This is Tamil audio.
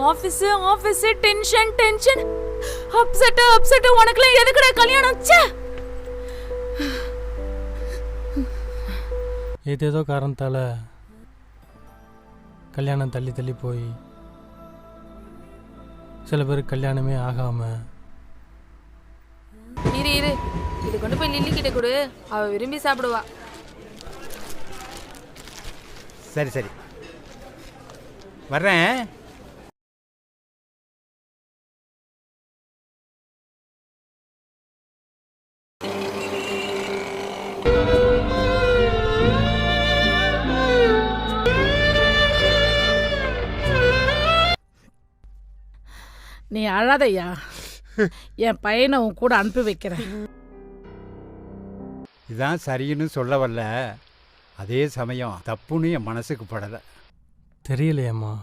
Office office tension tension upset உனக்குலாம் எதுக்குடா கல்யாணம்? ச்சே. ஏதேதோ காரணத்தால் கல்யாணம் தள்ளி தள்ளி போய் சில பேர் கல்யாணமே ஆகாமல். இரு இது கொண்டு போய் லில்லி கிட்ட கொடு, அவ விரும்பி சாப்பிடுவா. சரி சரி வர்றேன். நீ அழாதையா, என் பையனை உன் கூட அனுப்பி வைக்கிறேன். இதான் சரின்னு சொல்ல வரல, அதே சமயம் தப்புன்னு என் மனசுக்கு படலை. தெரியலையம்மா.